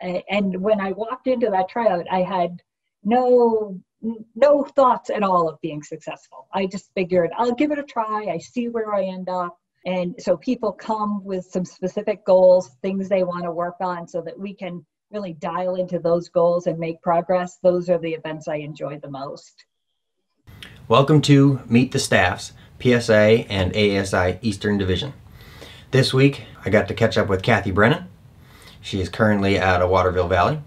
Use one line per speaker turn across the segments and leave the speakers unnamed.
And when I walked into that tryout, I had no thoughts at all of being successful. I just figured I'll give it a try. I see where I end up. And so people come with some specific goals, things they want to work on, so that we can really dial into those goals and make progress. Those are the events I enjoy the most.
Welcome to Meet the Staff's PSIA and AASI Eastern Division. This week, I got to catch up with Kathy Brennan. She is currently out of Waterville Valley.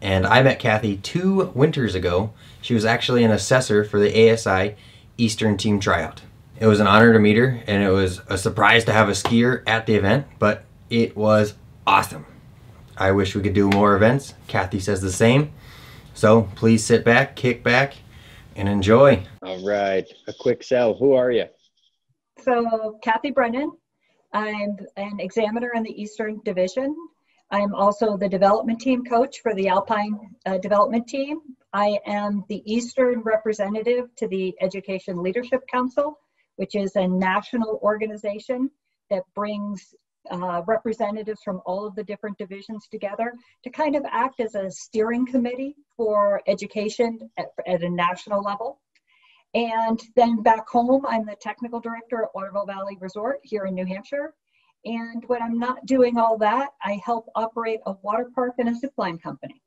And I met Kathy 2 winters ago. She was actually an assessor for the ASI Eastern Team Tryout. It was an honor to meet her, and it was a surprise to have a skier at the event, but it was awesome. I wish we could do more events. Kathy says the same. So please sit back, kick back, and enjoy.
All right, a quick sell. Who are you?
So Kathy Brennan. I'm an examiner in the Eastern Division. I'm also the development team coach for the Alpine development team. I am the Eastern representative to the Education Leadership Council, which is a national organization that brings representatives from all of the different divisions together to kind of act as a steering committee for education at a national level. And then back home, I'm the technical director at Waterville Valley Resort here in New Hampshire. And when I'm not doing all that, I help operate a water park and a zipline company.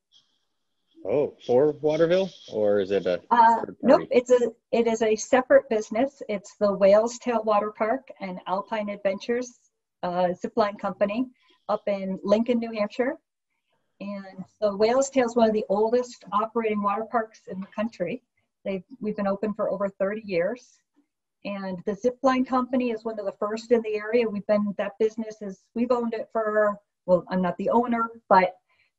Oh, for Waterville, or is it a third party?
Nope, it is a separate business. It's the Whale's Tail Water Park and Alpine Adventures zipline company up in Lincoln, New Hampshire. And the Whale's Tail is one of the oldest operating water parks in the country. We've been open for over 30 years. And the zipline company is one of the first in the area. We've owned it for, well, I'm not the owner, but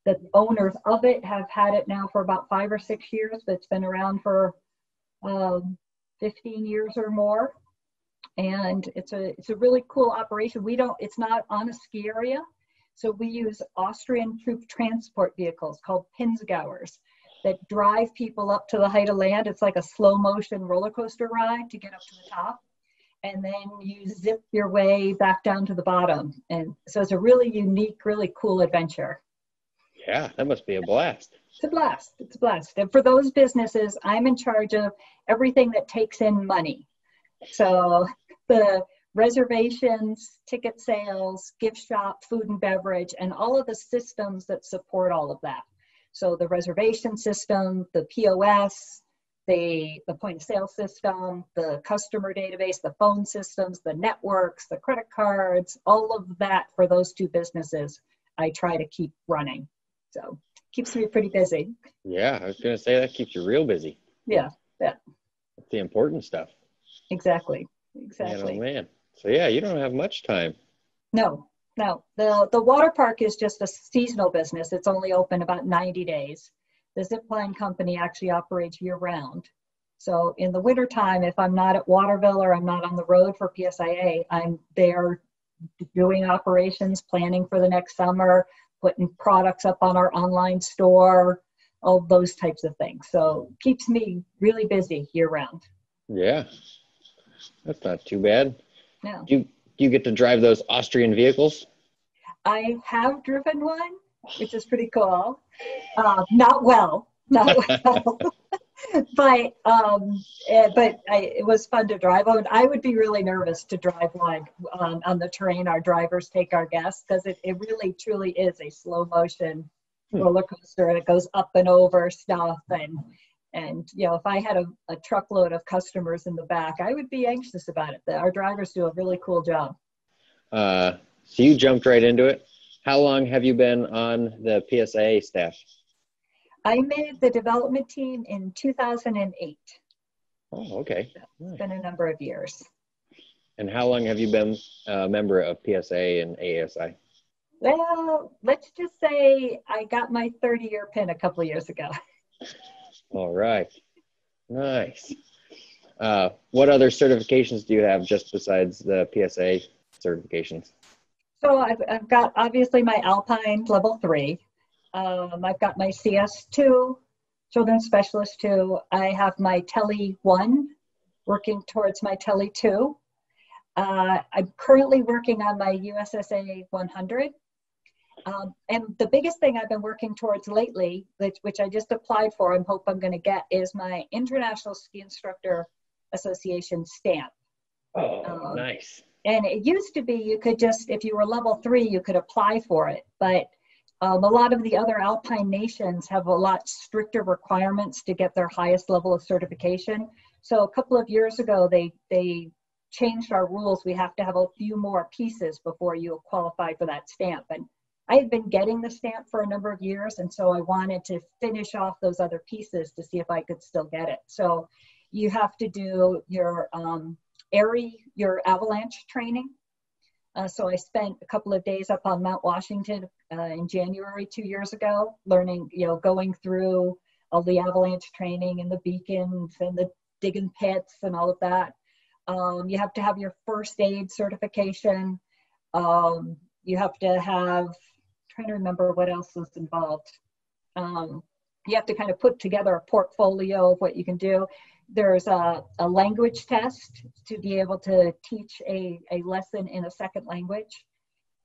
the owners of it have had it now for about 5 or 6 years, but it's been around for 15 years or more. And it's a really cool operation. It's not on a ski area. So we use Austrian troop transport vehicles called Pinzgauers that drive people up to the height of land. It's like a slow motion roller coaster ride to get up to the top. And then you zip your way back down to the bottom. And so it's a really unique, really cool adventure.
Yeah, that must be a blast.
It's a blast. It's a blast. And for those businesses, I'm in charge of everything that takes in money. So the reservations, ticket sales, gift shop, food and beverage, and all of the systems that support all of that. So the reservation system, the POS, the point of sale system, the customer database, the phone systems, the networks, the credit cards, all of that for those 2 businesses, I try to keep running. So keeps me pretty busy.
Yeah, I was going to say that keeps you real busy.
Yeah.
That's the important stuff.
Exactly.
Man, oh man. So yeah, you don't have much time.
No. The water park is just a seasonal business. It's only open about 90 days. The zipline company actually operates year round. So in the wintertime, if I'm not at Waterville or I'm not on the road for PSIA, I'm there doing operations, planning for the next summer, putting products up on our online store, all those types of things. So keeps me really busy year round.
Yeah, that's not too bad.
No.
Do you get to drive those Austrian vehicles?
I have driven one, which is pretty cool. Not well, but it was fun to drive on. I would be really nervous to drive one on the train. Our drivers take our guests because it really truly is a slow motion roller coaster, and it goes up and over stuff. And if I had a truckload of customers in the back, I would be anxious about it. Our drivers do a really cool job.
So you jumped right into it. How long have you been on the PSIA staff?
I made the development team in 2008.
Oh, okay.
It's been a number of years.
And how long have you been a member of PSIA and AASI?
Well, let's just say I got my 30-year pin a couple of years ago.
All right. Nice. What other certifications do you have just besides the PSA certifications?
So I've got obviously my Alpine level 3. I've got my CS2, Children's Specialist 2. I have my Tele 1, working towards my Tele 2. I'm currently working on my USSA 100. And the biggest thing I've been working towards lately, which I just applied for and hope I'm going to get, is my International Ski Instructor Association stamp.
Oh, nice.
And it used to be you could just, if you were level 3, you could apply for it. But a lot of the other alpine nations have a lot stricter requirements to get their highest level of certification. So a couple of years ago, they changed our rules. We have to have a few more pieces before you qualify for that stamp. And I had been getting the stamp for a number of years, and so I wanted to finish off those other pieces to see if I could still get it. So you have to do your your avalanche training. So I spent a couple of days up on Mount Washington in January 2 years ago, learning, going through all the avalanche training and the beacons and the digging pits and all of that. You have to have your first aid certification. You have to have, I'm trying to remember what else was involved. You have to kind of put together a portfolio of what you can do. There's a language test to be able to teach a lesson in a second language.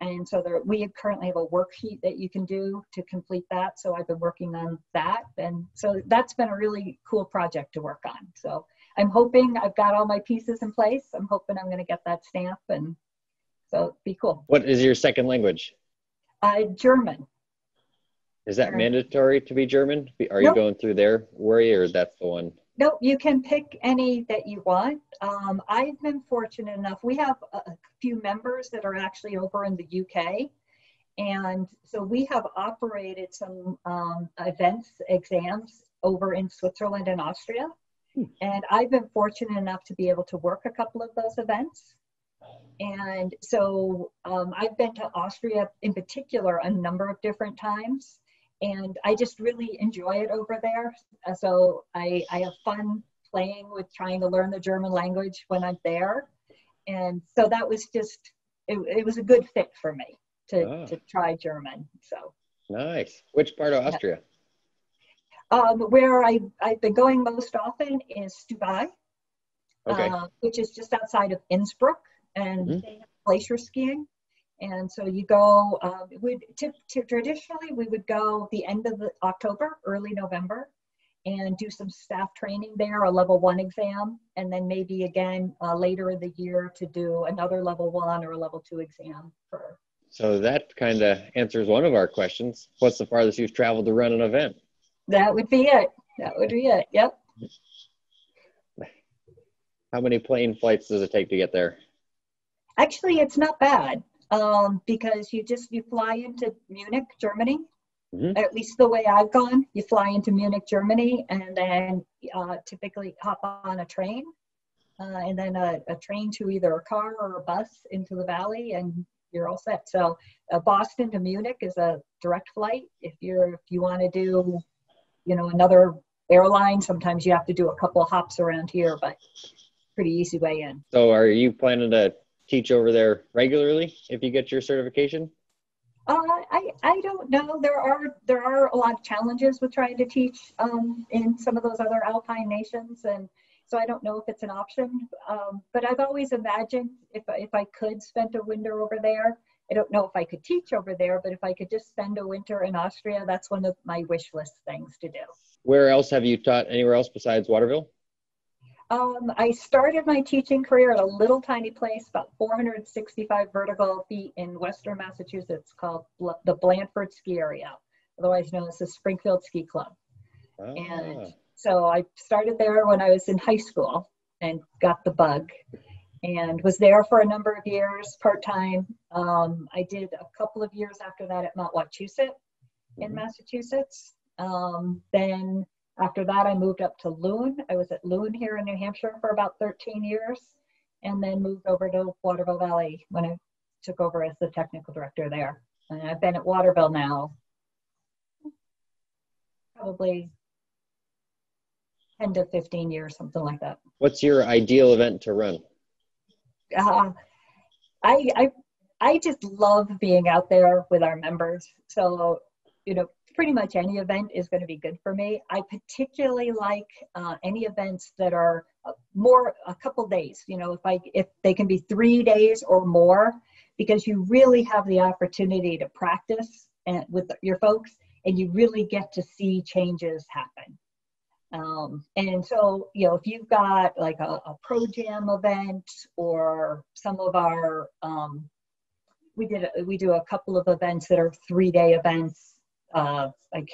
And so we currently have a worksheet that you can do to complete that. So I've been working on that. And so that's been a really cool project to work on. So I'm hoping I've got all my pieces in place. I'm hoping I'm going to get that stamp, and so it'd be cool.
What is your second language?
German.
Is that mandatory to be German? Are
Nope.
you going through there, or that's the one?
No, you can pick any that you want. I've been fortunate enough. We have a few members that are actually over in the UK. And so we have operated some exams over in Switzerland and Austria. And I've been fortunate enough to be able to work a couple of those events. And so I've been to Austria in particular a number of different times. And I just really enjoy it over there. So I have fun playing with trying to learn the German language when I'm there. And so that was just, it was a good fit for me to try German. So
nice. Which part of Austria?
Where I've been going most often is Stubai, which is just outside of Innsbruck, and they have glacier skiing. And so you go, traditionally we would go the end of October, early November, and do some staff training there, a level 1 exam, and then maybe again later in the year to do another level 1 or a level 2 exam.
So that kind of answers one of our questions. What's the farthest you've traveled to run an event?
That would be it. That would be it. Yep.
How many plane flights does it take to get there?
Actually, it's not bad. Because you fly into Munich, Germany, at least the way I've gone. You fly into Munich, Germany, and then typically hop on a train, and then a train to either a car or a bus into the valley, and you're all set. So Boston to Munich is a direct flight. If you want to do, another airline, sometimes you have to do a couple of hops around here, but pretty easy way in.
So are you planning to teach over there regularly if you get your certification?
I don't know. There are a lot of challenges with trying to teach in some of those other alpine nations, and so I don't know if it's an option. But I've always imagined if I could spend a winter over there. I don't know if I could teach over there, but if I could just spend a winter in Austria, that's one of my wish list things to do.
Where else have you taught? Anywhere else besides Waterville?
I started my teaching career at a little tiny place, about 465 vertical feet in Western Massachusetts, called the Blandford Ski Area, otherwise known as the Springfield Ski Club. And so I started there when I was in high school and got the bug and was there for a number of years, part-time. I did a couple of years after that at Mount Wachusett in Massachusetts. Then after that, I moved up to Loon. I was at Loon here in New Hampshire for about 13 years, and then moved over to Waterville Valley when I took over as the technical director there. And I've been at Waterville now probably 10 to 15 years, something like that.
What's your ideal event to run?
I just love being out there with our members. So, pretty much any event is going to be good for me. I particularly like any events that are a couple days. If they can be 3 days or more, because you really have the opportunity to practice with your folks, and you really get to see changes happen. And so, if you've got like a Pro Jam event, or some of our, we do a couple of events that are 3-day events. Like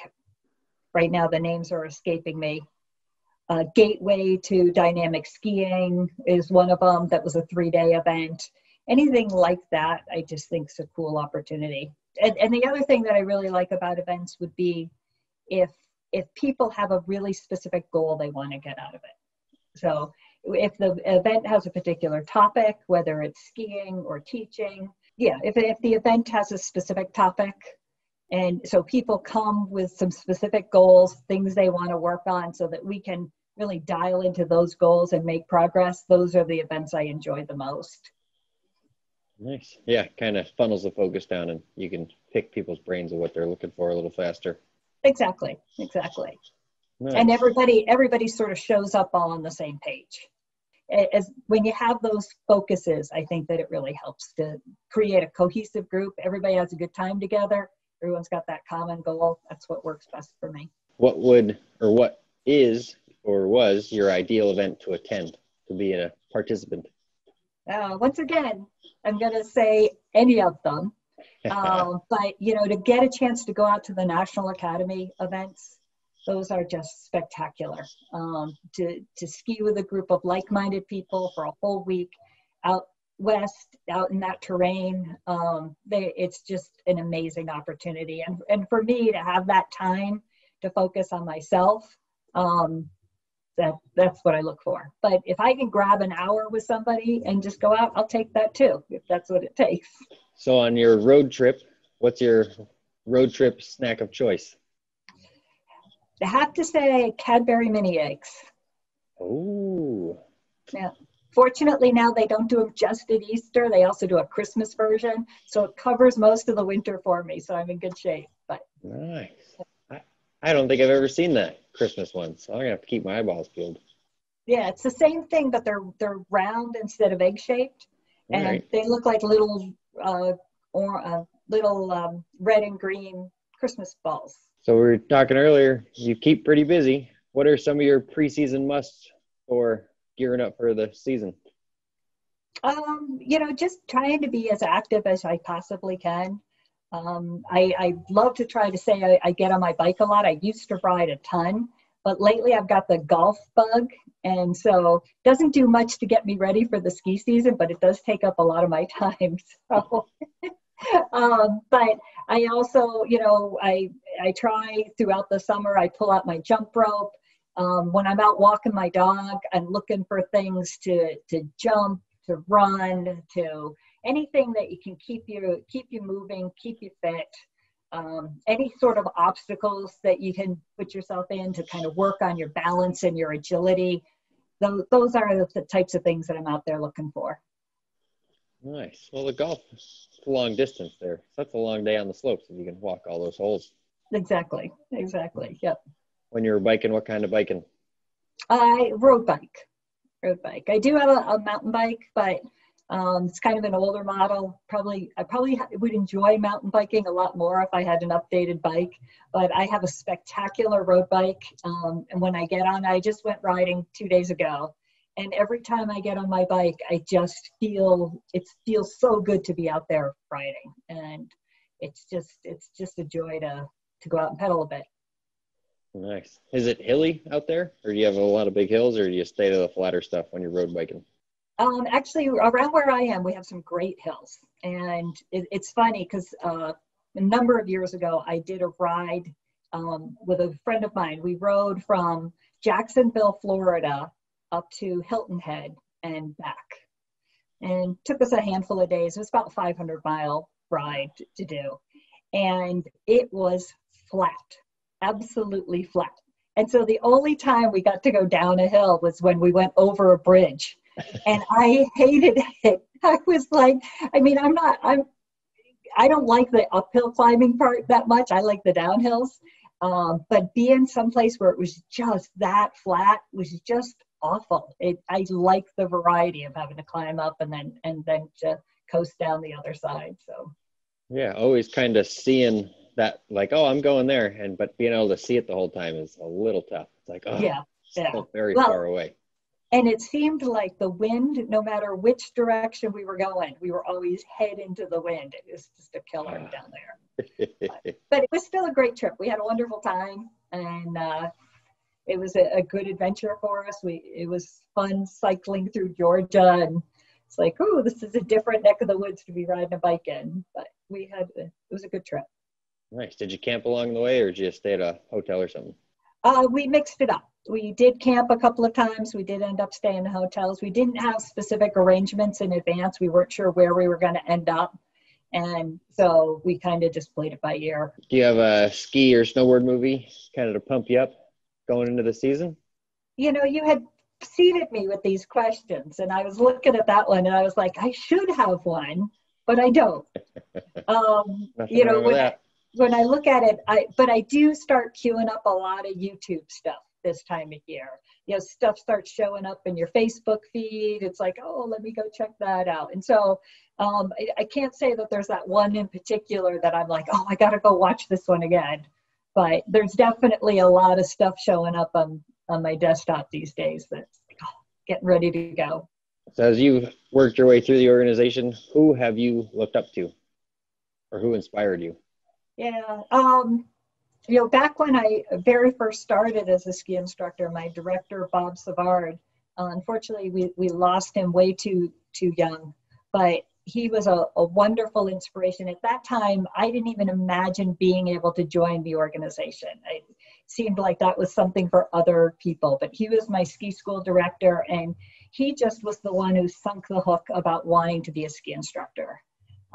right now, the names are escaping me. Gateway to Dynamic Skiing is one of them. That was a 3-day event. Anything like that, I just think is a cool opportunity. And the other thing that I really like about events would be if people have a really specific goal they want to get out of it. So if the event has a particular topic, whether it's skiing or teaching, if the event has a specific topic, and so people come with some specific goals, things they want to work on, so that we can really dial into those goals and make progress, those are the events I enjoy the most.
Nice. Yeah, kind of funnels the focus down, and you can pick people's brains of what they're looking for a little faster.
Exactly. Nice. And everybody sort of shows up all on the same page. As when you have those focuses, I think that it really helps to create a cohesive group. Everybody has a good time together. Everyone's got that common goal. That's what works best for me. What
is or was your ideal event to attend, to be a participant?
Once again, I'm going to say any of them. But, to get a chance to go out to the National Academy events, those are just spectacular. To ski with a group of like-minded people for a whole week out west, out in that terrain, it's just an amazing opportunity. And for me to have that time to focus on myself, that's what I look for. But if I can grab an hour with somebody and just go out, I'll take that too, if that's what it takes.
So on your road trip, what's your road trip snack of choice?
I have to say Cadbury mini eggs.
Oh.
Yeah. Fortunately, now they don't do them just at Easter. They also do a Christmas version. So it covers most of the winter for me. So I'm in good shape. But
nice. I don't think I've ever seen that Christmas one. So I'm going to have to keep my eyeballs peeled.
Yeah, it's the same thing, but they're round instead of egg-shaped. And
right.
They look like little red and green Christmas balls.
So we were talking earlier, you keep pretty busy. What are some of your preseason musts for gearing up for the season?
Just trying to be as active as I possibly can. I love to try to say I get on my bike a lot. I used to ride a ton, but lately I've got the golf bug. And so it doesn't do much to get me ready for the ski season, but it does take up a lot of my time. So, but I also, I try throughout the summer, I pull out my jump rope. When I'm out walking my dog, I'm looking for things to jump, to run, to anything that you can keep you moving, keep you fit. Any sort of obstacles that you can put yourself in to kind of work on your balance and your agility. Those are the types of things that I'm out there looking for.
Nice. Well, the golf is a long distance there. So that's a long day on the slopes if you can walk all those holes.
Exactly. Yep.
When you were biking, what kind of biking?
Road bike. I do have a mountain bike, but it's kind of an older model. I probably would enjoy mountain biking a lot more if I had an updated bike, but I have a spectacular road bike. And when I get on, I just went riding 2 days ago. And every time I get on my bike, I just it feels so good to be out there riding. And it's just a joy to go out and pedal a bit.
Nice. Is it hilly out there, or do you have a lot of big hills, or do you stay to the flatter stuff when you're road biking?
Actually, around where I am, we have some great hills. And it's funny because a number of years ago, I did a ride with a friend of mine. We rode from Jacksonville, Florida, up to Hilton Head and back. And took us a handful of days. It was about a 500-mile ride to do. And it was flat, absolutely flat. And so the only time we got to go down a hill was when we went over a bridge. And I hated it. I was like, I don't like the uphill climbing part that much. I like the downhills. But being someplace where it was just that flat was just awful. I like the variety of having to climb up and then to coast down the other side. So
Yeah, always kind of seeing that, like, oh, I'm going there, but being able to see it the whole time is a little tough. It's like, oh,
yeah,
still very
well,
far away.
and it seemed like the wind, no matter which direction we were going, we were always head into the wind. It was just a killer down there. But it was still a great trip. We had a wonderful time, and it was a good adventure for us. It was fun cycling through Georgia, and it's like, oh, this is a different neck of the woods to be riding a bike in. But it was a good trip.
Nice. Did you camp along the way, or did you stay at a hotel or something?
We mixed it up. We did camp a couple of times. We did end up staying in hotels. We didn't have specific arrangements in advance. We weren't sure where we were going to end up. And so we kind of just played it by ear.
Do you have a ski or snowboard movie kind of to pump you up going into the season?
You know, you had seated me with these questions, and I was looking at that one, and I was like, I should have one, but I don't. You know, when I look at it, I do start queuing up a lot of YouTube stuff this time of year. You know, stuff starts showing up in your Facebook feed. It's like, oh, let me go check that out. And so I can't say that there's that one in particular that I'm like, oh, I got to go watch this one again. But there's definitely a lot of stuff showing up on my desktop these days that's like, oh, getting ready to go.
So as you've worked your way through the organization, who have you looked up to, or who inspired you?
Yeah. You know, back when I very first started as a ski instructor, my director, Bob Savard, unfortunately, we lost him way too young, but he was a wonderful inspiration. At that time, I didn't even imagine being able to join the organization. It seemed like that was something for other people, but he was my ski school director, and he just was the one who sunk the hook about wanting to be a ski instructor.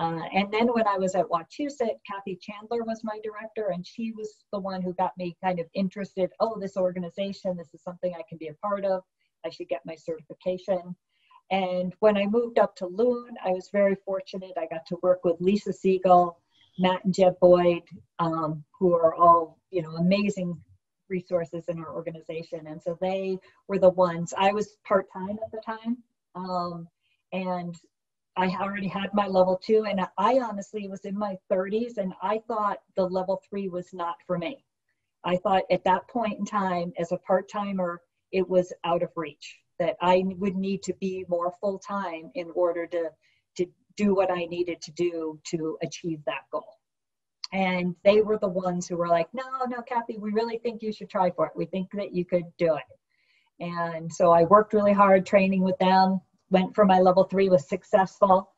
And then when I was at Wachusett, Kathy Chandler was my director, and she was the one who got me kind of interested. Oh, this organization, this is something I can be a part of. I should get my certification. And when I moved up to Loon, I was very fortunate. I got to work with Lisa Siegel, Matt and Jeb Boyd, who are all, you know, amazing resources in our organization. And so they were the ones. I was part-time at the time, and I already had my level 2, and I honestly was in my 30s, and I thought the level 3 was not for me. I thought at that point in time, as a part-timer, it was out of reach, that I would need to be more full-time in order to do what I needed to do to achieve that goal. And they were the ones who were like, no, Kathy, we really think you should try for it. We think that you could do it. And so I worked really hard training with them. Went for my level 3, was successful.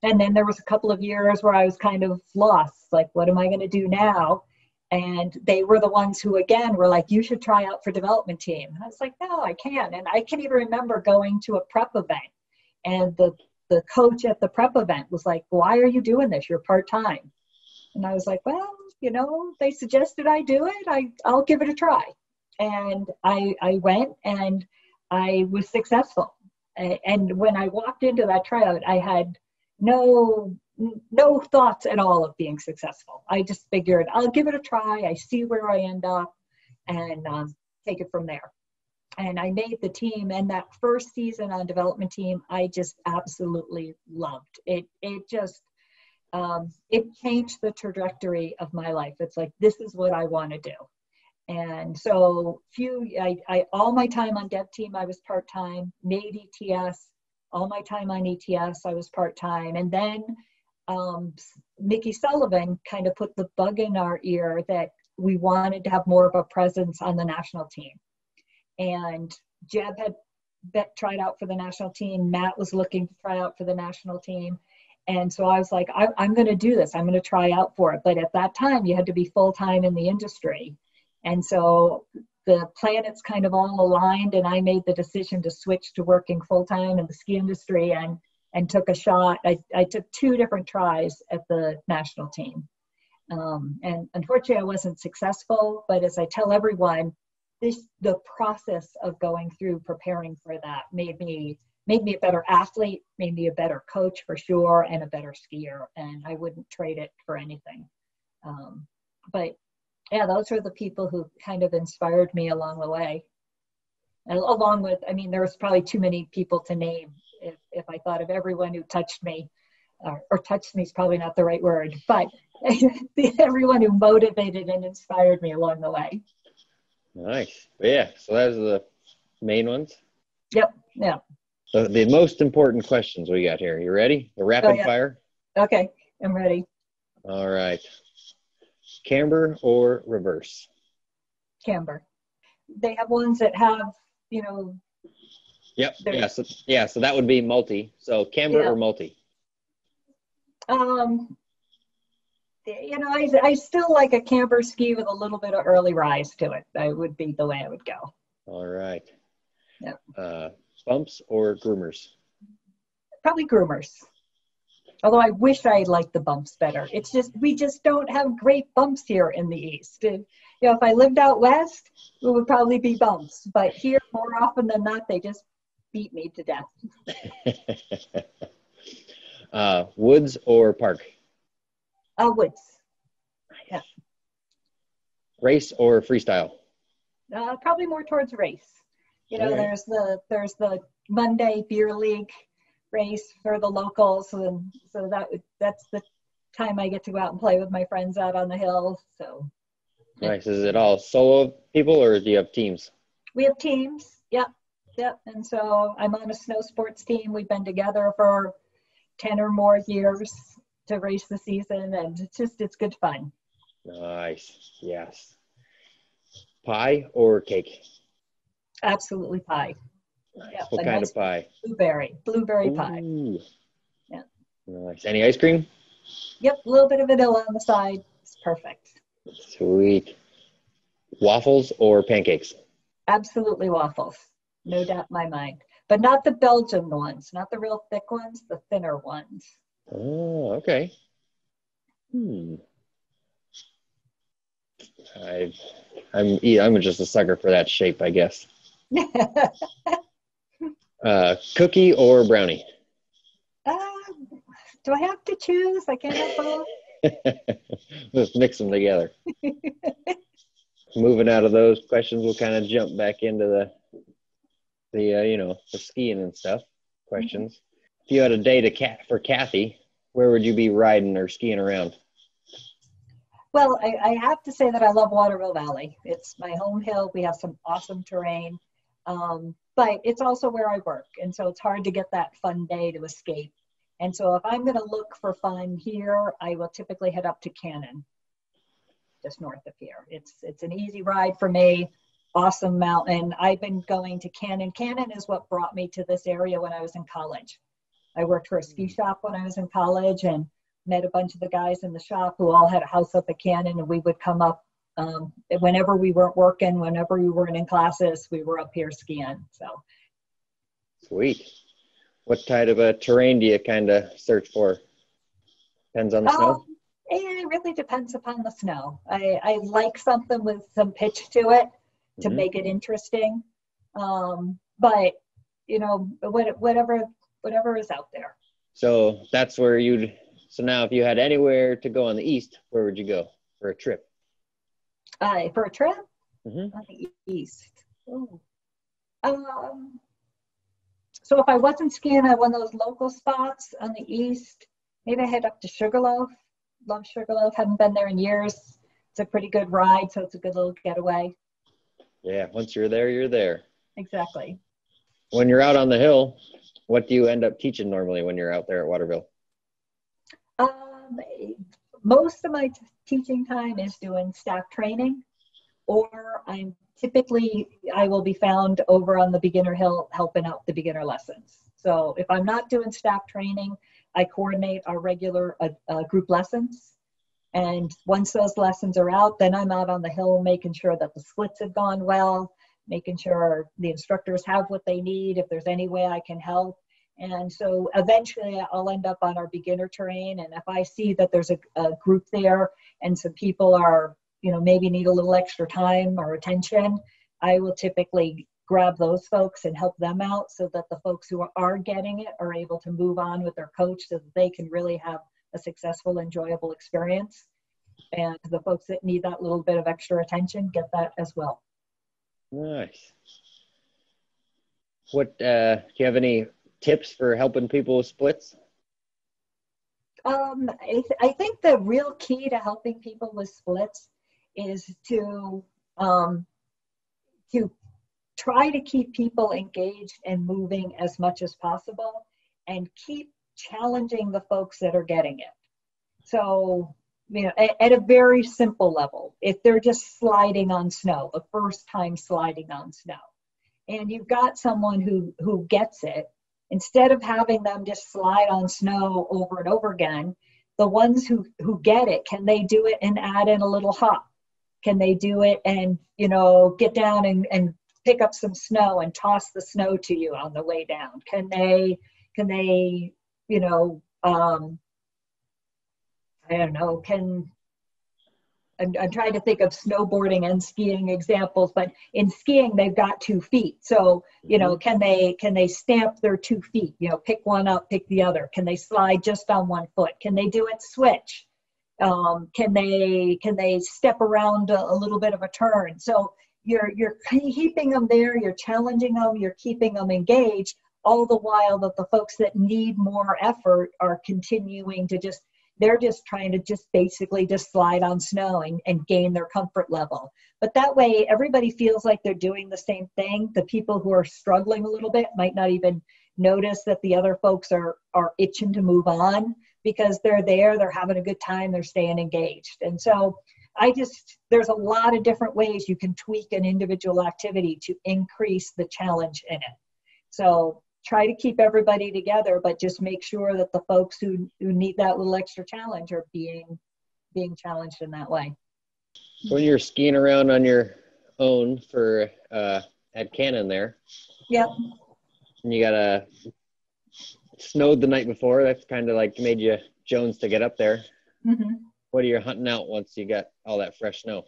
And then there was a couple of years where I was kind of lost, like, what am I going to do now? And they were the ones who, again, were like, you should try out for development team. And I was like, no, I can't. And I can even remember going to a prep event, and the coach at the prep event was like, why are you doing this? You're part-time. And I was like, well, you know, they suggested I do it. I'll give it a try. And I went, and I was successful. And when I walked into that tryout, I had no thoughts at all of being successful. I just figured I'll give it a try. I see where I end up, and take it from there. And I made the team, and that first season on development team, I just absolutely loved it. It just, it changed the trajectory of my life. It's like, this is what I want to do. And so all my time on dev team, I was part-time, made ETS, all my time on ETS, I was part-time. And then Mickey Sullivan kind of put the bug in our ear that we wanted to have more of a presence on the national team. And Jeb had tried out for the national team. Matt was looking to try out for the national team. And so I was like, I'm going to do this. I'm going to try out for it. But at that time, you had to be full-time in the industry. And so the planets kind of all aligned, and I made the decision to switch to working full-time in the ski industry, and took a shot. I took 2 different tries at the national team. And unfortunately, I wasn't successful. But as I tell everyone, the process of going through preparing for that made me a better athlete, made me a better coach for sure, and a better skier. And I wouldn't trade it for anything. But yeah, those are the people who kind of inspired me along the way. And along with, I mean, there was probably too many people to name if I thought of everyone who touched me. or touched me is probably not the right word, but everyone who motivated and inspired me along the way.
Nice. Yeah. So those are the main ones.
Yep. Yeah.
So the most important questions we got here. You ready? The rapid fire?
Okay. I'm ready.
All right. Camber or reverse?
Camber. They have ones that have,
Yep. Yeah. So that would be multi. So camber or multi?
I still like a camber ski with a little bit of early rise to it. That would be the way I would go.
All right.
Yeah.
Bumps or groomers?
Probably groomers. Although I wish I liked the bumps better. It's just, we just don't have great bumps here in the East. If I lived out West, it would probably be bumps. But here, more often than not, they just beat me to death.
Woods or park?
Woods. Yeah.
Race or freestyle?
Probably more towards race. There's the Monday beer league race for the locals, and so that's the time I get to go out and play with my friends out on the hills. So
nice. Is it all solo people or do you have teams?
We have teams. Yep. And so I'm on a snow sports team. We've been together for 10 or more years to race the season, and it's good fun.
Nice. Yes. Pie or cake?
Absolutely pie.
Nice. What kind of pie?
Blueberry pie. Yeah.
Nice. Any ice cream?
Yep, a little bit of vanilla on the side. It's perfect.
Sweet. Waffles or pancakes?
Absolutely waffles. No doubt in my mind. But not the Belgian ones, not the real thick ones, the thinner ones.
Oh, okay. I'm just a sucker for that shape, I guess. Cookie or brownie?
Do I have to choose? I can't have both.
Let's mix them together. Moving out of those questions, we'll kind of jump back into the skiing and stuff questions. Mm-hmm. If you had a day for Kathy, where would you be riding or skiing around?
Well, I have to say that I love Waterville Valley. It's my home hill. We have some awesome terrain, but it's also where I work. And so it's hard to get that fun day to escape. And so if I'm going to look for fun here, I will typically head up to Cannon, just north of here. It's an easy ride for me. Awesome mountain. I've been going to Cannon. Cannon is what brought me to this area when I was in college. I worked for a ski shop when I was in college and met a bunch of the guys in the shop who all had a house up at Cannon, and we would come up whenever we weren't working, whenever we weren't in classes, we were up here skiing. So
sweet. What type of terrain do you kind of search for? Depends on the snow?
It really depends upon the snow. I like something with some pitch to it to make it interesting. But whatever is out there.
So that's where so now if you had anywhere to go on the east, where would you go for a trip?
For a trip?
Mm-hmm.
On the east. So if I wasn't skiing at one of those local spots on the east, maybe I head up to Sugarloaf. Love Sugarloaf. Haven't been there in years. It's a pretty good ride, so it's a good little getaway.
Yeah, once you're there, you're there.
Exactly.
When you're out on the hill, what do you end up teaching normally when you're out there at Waterville?
Most of my teaching time is doing staff training, or I will be found over on the beginner hill helping out the beginner lessons. So if I'm not doing staff training, I coordinate our regular group lessons. And once those lessons are out, then I'm out on the hill making sure that the splits have gone well, making sure the instructors have what they need, if there's any way I can help. And so eventually I'll end up on our beginner terrain. And if I see that there's a group there and some people are, maybe need a little extra time or attention, I will typically grab those folks and help them out so that the folks who are getting it are able to move on with their coach so that they can really have a successful, enjoyable experience. And the folks that need that little bit of extra attention get that as well.
Nice. What do you have any tips for helping people with splits?
I think the real key to helping people with splits is um, to try to keep people engaged and moving as much as possible, and keep challenging the folks that are getting it. So, at a very simple level, if they're just sliding on snow, the first time sliding on snow, and you've got someone who gets it, instead of having them just slide on snow over and over again, the ones who get it, can they do it and add in a little hop? Can they do it and, get down and pick up some snow and toss the snow to you on the way down? Can they, I don't know, I'm trying to think of snowboarding and skiing examples, but in skiing, they've got 2 feet. So, can they stamp their 2 feet, pick one up, pick the other? Can they slide just on 1 foot? Can they do it switch? Can they step around a little bit of a turn? So you're keeping them there, you're challenging them, you're keeping them engaged, all the while that the folks that need more effort are continuing to they're just trying to basically slide on snow and gain their comfort level. But that way, everybody feels like they're doing the same thing. The people who are struggling a little bit might not even notice that the other folks are itching to move on, because they're there, they're having a good time, they're staying engaged. And so there's a lot of different ways you can tweak an individual activity to increase the challenge in it. So try to keep everybody together, but just make sure that the folks who need that little extra challenge are being challenged in that way.
When you're skiing around on your own at Cannon there,
yep,
and you got snowed the night before, that's kind of like made you Jones to get up there.
Mm-hmm.
What are you hunting out once you got all that fresh snow?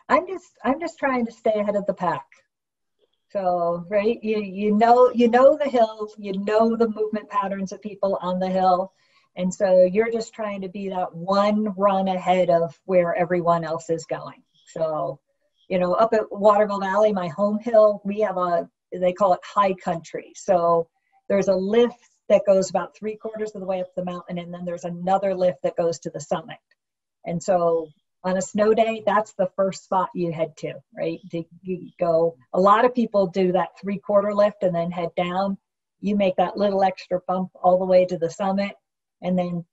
I'm just trying to stay ahead of the pack. So, right, you know the hills, the movement patterns of people on the hill, and so you're just trying to be that one run ahead of where everyone else is going. So, up at Waterville Valley, my home hill, we have they call it high country. So there's a lift that goes about 3/4 of the way up the mountain, and then there's another lift that goes to the summit. And so on a snow day, that's the first spot you head to, right? You go. A lot of people do that 3/4 lift and then head down. You make that little extra bump all the way to the summit, and then,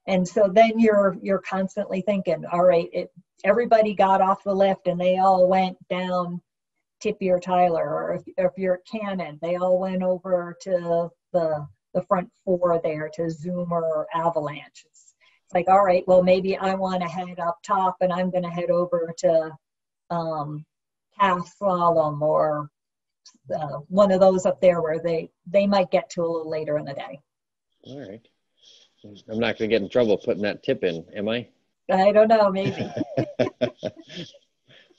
and so then you're constantly thinking, all right, everybody got off the lift and they all went down Tippy or Tyler, or if you're at Cannon, they all went over to the front 4 there to Zoomer or Avalanche. It's like, all right, well, maybe I want to head up top and I'm going to head over to Calf Slalom or one of those up there where they might get to a little later in the day.
All right. I'm not going to get in trouble putting that tip in, am I?
I don't know, maybe.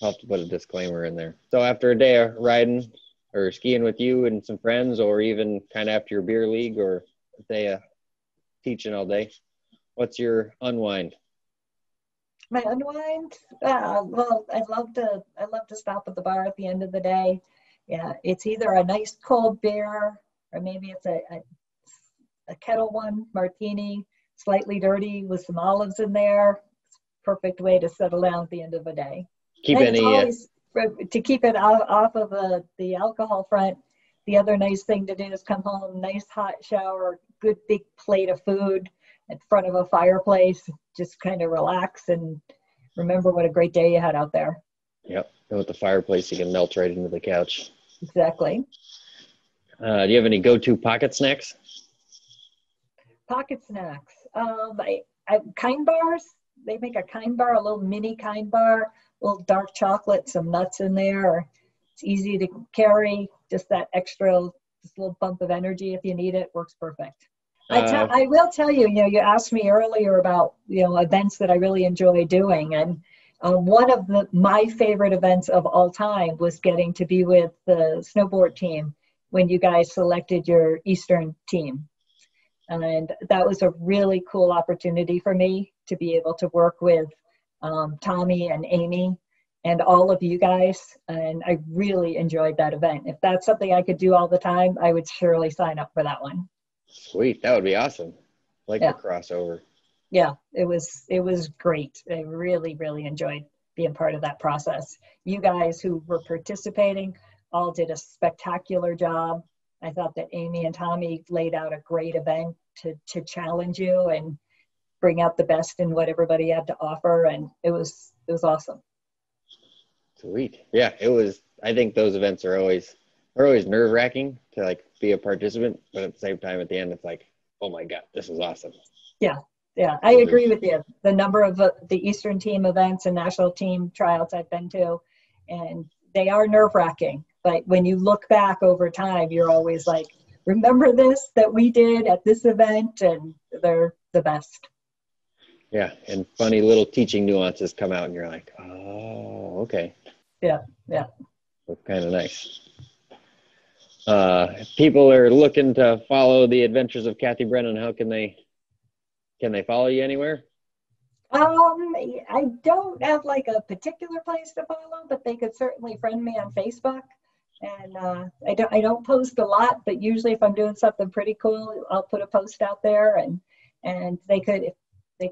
I'll have to put a disclaimer in there. So after a day of riding or skiing with you and some friends, or even kind of after your beer league or a day of teaching all day, what's your unwind?
My unwind? Well, I love to stop at the bar at the end of the day. Yeah, it's either a nice cold beer, or maybe it's a Kettle One martini, slightly dirty with some olives in there. It's a perfect way to settle down at the end of the day. To keep it off of the alcohol front, the other nice thing to do is come home, nice hot shower, good big plate of food in front of a fireplace, just kind of relax and remember what a great day you had out there.
Yep. And with the fireplace, you can melt right into the couch.
Exactly.
Do you have any go-to pocket snacks?
Pocket snacks. Kind bars. They make a kind bar, a little mini kind bar, a little dark chocolate, some nuts in there. It's easy to carry. Just that extra, just little bump of energy if you need it. Works perfect. I will tell you, you asked me earlier about, events that I really enjoy doing. And one of my favorite events of all time was getting to be with the snowboard team when you guys selected your Eastern team. And that was a really cool opportunity for me to be able to work with Tommy and Amy and all of you guys. And I really enjoyed that event. If that's something I could do all the time, I would surely sign up for that one.
Sweet. That would be awesome. like
Yeah.
the crossover.
Yeah, it was great. I really, really enjoyed being part of that process. You guys who were participating all did a spectacular job. I thought that Amy and Tommy laid out a great event to challenge you and bring out the best in what everybody had to offer, and it was awesome.
Sweet. Yeah, it was. I think those events are always nerve-wracking to like be a participant, but at the same time, at the end, it's like, oh my God, this is awesome.
Yeah, I agree with you. The number of the Eastern team events and national team tryouts I've been to, and they are nerve-wracking. But when you look back over time, you're always like, remember this that we did at this event, and they're the best.
Yeah, and funny little teaching nuances come out, and you're like, oh, okay.
Yeah.
That's kind of nice. If people are looking to follow the adventures of Kathy Brennan, how can they follow you anywhere?
I don't have like a particular place to follow, but they could certainly friend me on Facebook. And I don't post a lot, but usually if I'm doing something pretty cool, I'll put a post out there, and they could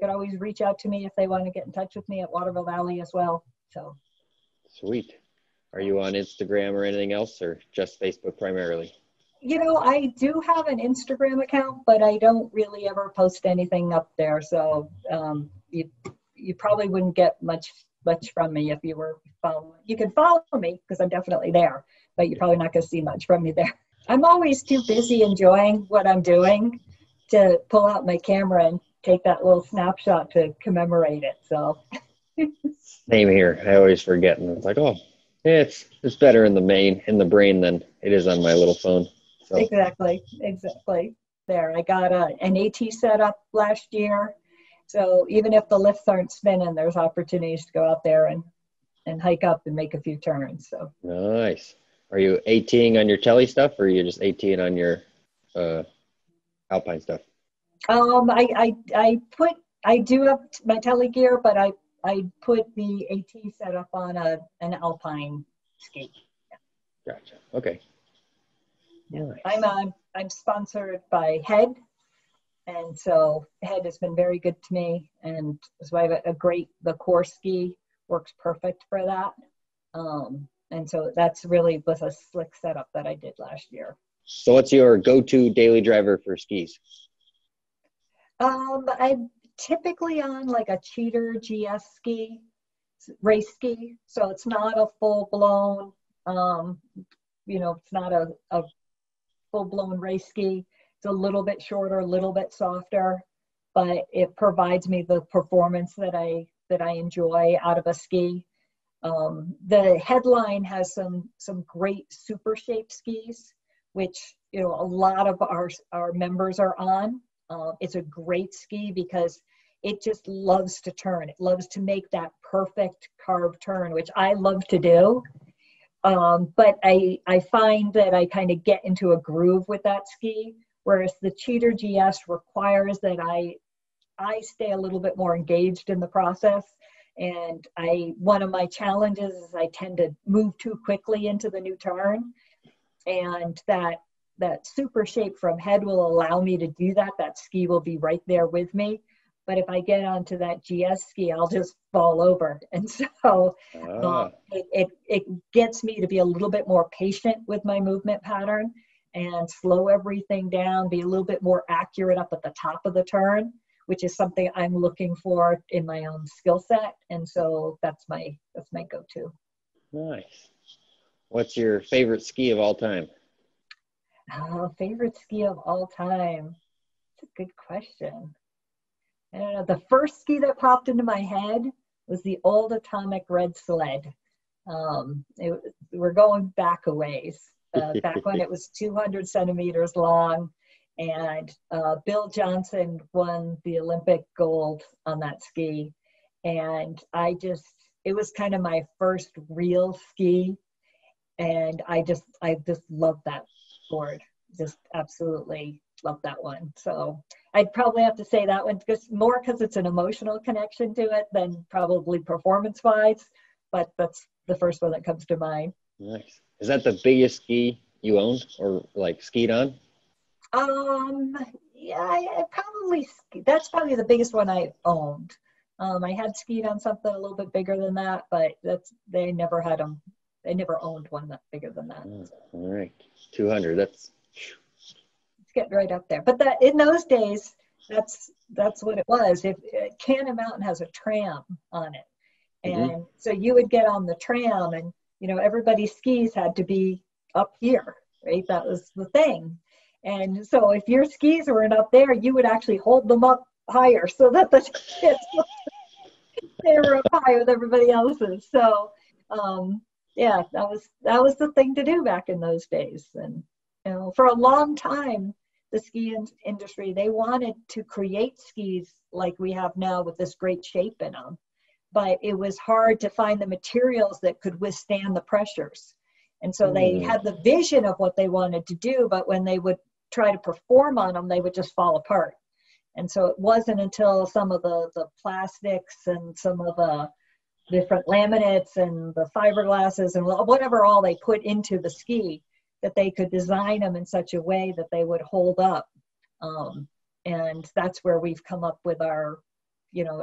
always reach out to me if they want to get in touch with me at Waterville Valley as well. So
Sweet. Are you on Instagram or anything else, or just Facebook primarily?
I do have an Instagram account, but I don't really ever post anything up there. So you probably wouldn't get much from me if you were following. You can follow me because I'm definitely there, but you're probably not going to see much from me there. I'm always too busy enjoying what I'm doing to pull out my camera and take that little snapshot to commemorate it. So
Same here. I always forget, and it's like, oh, it's better in the brain than it is on my little phone. So.
Exactly. There, I got an AT set up last year. So even if the lifts aren't spinning, there's opportunities to go out there and hike up and make a few turns. So
nice. Are you ATing on your telly stuff, or are you just ATing on your Alpine stuff?
I do have my tele gear, but I put the AT setup on an Alpine ski.
Yeah. Gotcha. Okay.
Yeah.
Nice.
I'm sponsored by Head, and so Head has been very good to me, and so I have the core ski works perfect for that. And so that's really was a slick setup that I did last year.
So what's your go-to daily driver for skis?
I'm typically on like a Cheater GS ski, race ski. So it's not a full-blown, it's not a full-blown race ski. It's a little bit shorter, a little bit softer, but it provides me the performance that I enjoy out of a ski. The Headline has some great super shape skis, which a lot of our members are on. It's a great ski because it just loves to turn. It loves to make that perfect carved turn, which I love to do. But I find that I kind of get into a groove with that ski, whereas the Cheater GS requires that I stay a little bit more engaged in the process. And one of my challenges is I tend to move too quickly into the new turn, and that super shape from Head will allow me to do that. That ski will be right there with me. But if I get onto that GS ski, I'll just fall over. And so it gets me to be a little bit more patient with my movement pattern and slow everything down, be a little bit more accurate up at the top of the turn, which is something I'm looking for in my own skill set. And so that's my go-to.
Nice. What's your favorite ski of all time?
Favorite ski of all time? That's a good question. I don't know. The first ski that popped into my head was the old Atomic Red Sled. We're going back a ways. Back when it was 200 centimeters long, and Bill Johnson won the Olympic gold on that ski. And it was kind of my first real ski. And I just love that board. Just absolutely love that one. So I'd probably have to say that one because it's an emotional connection to it than probably performance wise, but that's the first one that comes to mind.
Nice. Is that the biggest ski you owned or like skied on?
Yeah, that's probably the biggest one I owned. I had skied on something a little bit bigger than that, but they never had them. They never owned one that bigger than that.
All right, 200. That's
It's getting right up there. But in those days, that's what it was. If Cannon Mountain has a tram on it, and so you would get on the tram, and everybody's skis had to be up here, right? That was the thing. And so if your skis weren't up there, you would actually hold them up higher so that the kids they were up high with everybody else's. So yeah, that was the thing to do back in those days. And for a long time, the ski industry, they wanted to create skis like we have now with this great shape in them, but it was hard to find the materials that could withstand the pressures. And so they had the vision of what they wanted to do, but when they would try to perform on them, they would just fall apart. And so it wasn't until some of the plastics and some of the different laminates and the fiberglasses and whatever all they put into the ski that they could design them in such a way that they would hold up. And that's where we've come up with our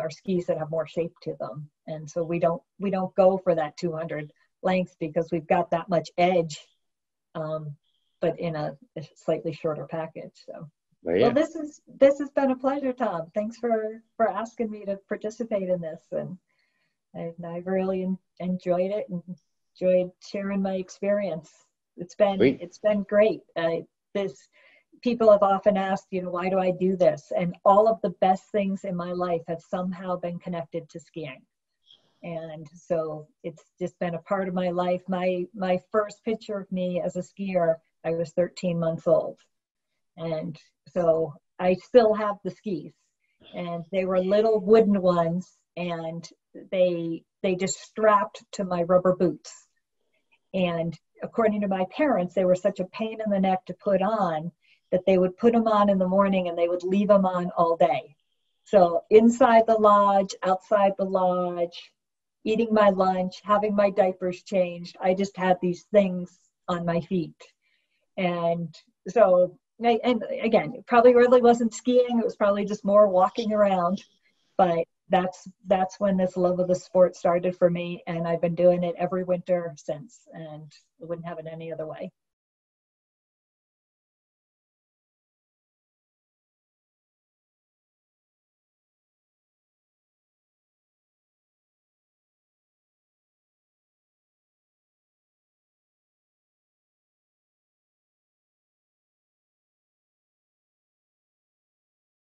skis that have more shape to them. And so we don't go for that 200 length because we've got that much edge, but in a slightly shorter package. So, well, this has been a pleasure, Tom. Thanks for asking me to participate in this, and I really enjoyed it and enjoyed sharing my experience. It's been great. People have often asked, why do I do this? And all of the best things in my life have somehow been connected to skiing. And so it's just been a part of my life. My first picture of me as a skier, I was 13 months old. And so I still have the skis, and they were little wooden ones, and they just strapped to my rubber boots. And according to my parents, they were such a pain in the neck to put on that they would put them on in the morning and they would leave them on all day. So inside the lodge, outside the lodge, eating my lunch, having my diapers changed, I just had these things on my feet. And so, and again, it probably really wasn't skiing. It was probably just more walking around. But that's when this love of the sport started for me. And I've been doing it every winter since, and I wouldn't have it any other way.